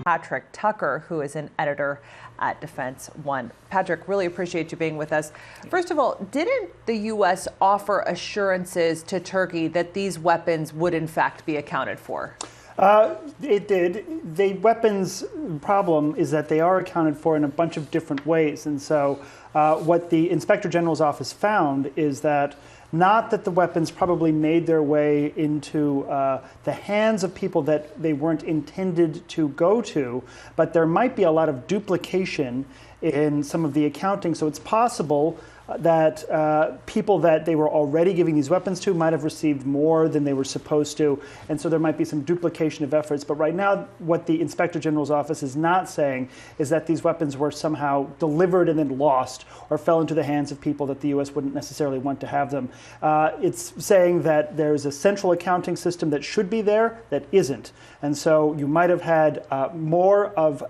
Patrick Tucker, who is an editor at Defense One. Patrick, really appreciate you being with us. First of all, didn't the U.S. offer assurances to Turkey that these weapons would in fact be accounted for? It did. The weapons problem is that they are accounted for in a bunch of different ways. And so what the Inspector General's office found is that not that the weapons probably made their way into the hands of people that they weren't intended to go to, but there might be a lot of duplication in some of the accounting. So it's possible that people that they were already giving these weapons to might have received more than they were supposed to. And so there might be some duplication of efforts. But right now, what the Inspector General's office is not saying is that these weapons were somehow delivered and then lost or fell into the hands of people that the U.S. wouldn't necessarily want to have them. It's saying that there's a central accounting system that should be there that isn't. And so you might have had more of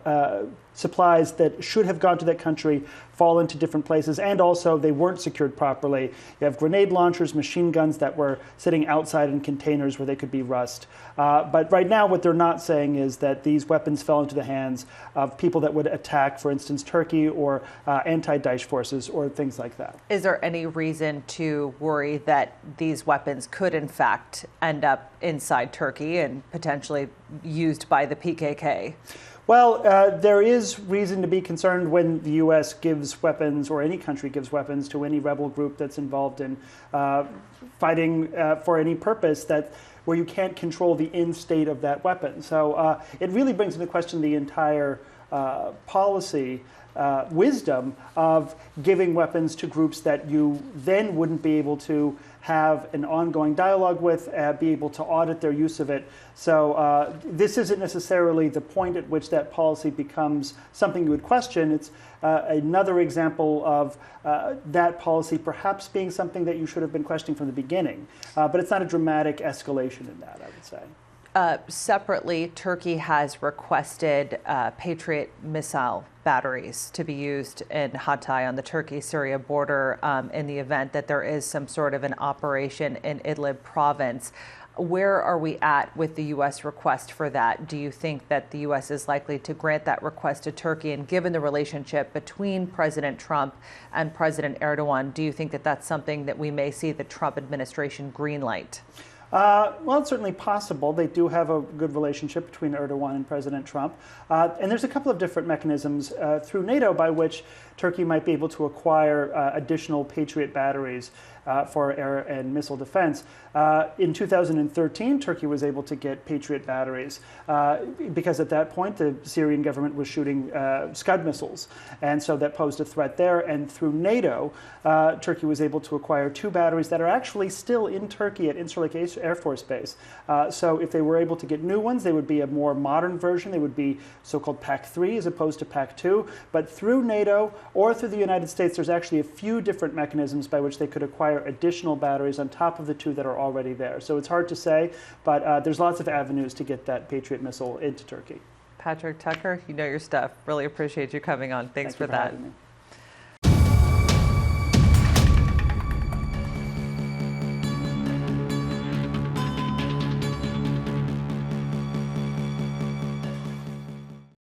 supplies that should have gone to that country fall into different places, and also they weren't secured properly. You have grenade launchers, machine guns that were sitting outside in containers where they could be rust. But right now what they're not saying is that these weapons fell into the hands of people that would attack, for instance, Turkey or anti-Daesh forces or things like that. Is there any reason to worry that these weapons could in fact end up inside Turkey and potentially used by the PKK? Well, there is reason to be concerned when the U.S. gives weapons, or any country gives weapons, to any rebel group that's involved in fighting for any purpose where you can't control the end state of that weapon. So it really brings into question the entire policy wisdom of giving weapons to groups that you then wouldn't be able to have an ongoing dialogue with, be able to audit their use of it. So this isn't necessarily the point at which that policy becomes something you would question. It's another example of that policy perhaps being something that you should have been questioning from the beginning. But it's not a dramatic escalation in that, I would say. Separately, Turkey has requested Patriot missile batteries to be used in Hatay on the Turkey-Syria border in the event that there is some sort of an operation in Idlib province. Where are we at with the U.S. request for that? Do you think that the U.S. is likely to grant that request to Turkey? And given the relationship between President Trump and President Erdogan, do you think that that's something that we may see the Trump administration greenlight? Well, it's certainly possible. They do have a good relationship between Erdogan and President Trump. And there's a couple of different mechanisms through NATO by which Turkey might be able to acquire additional Patriot batteries for air and missile defense. In 2013, Turkey was able to get Patriot batteries because at that point the Syrian government was shooting Scud missiles, and so that posed a threat there. And through NATO, Turkey was able to acquire 2 batteries that are actually still in Turkey at Incirlik Air Force Base. So if they were able to get new ones, they would be a more modern version. They would be so-called PAC-3 as opposed to PAC-2. But through NATO or through the United States, there's actually a few different mechanisms by which they could acquire additional batteries on top of the 2 that are already there. So it's hard to say, but there's lots of avenues to get that Patriot missile into Turkey. Patrick Tucker, you know your stuff. Really appreciate you coming on. Thanks for that. Having me.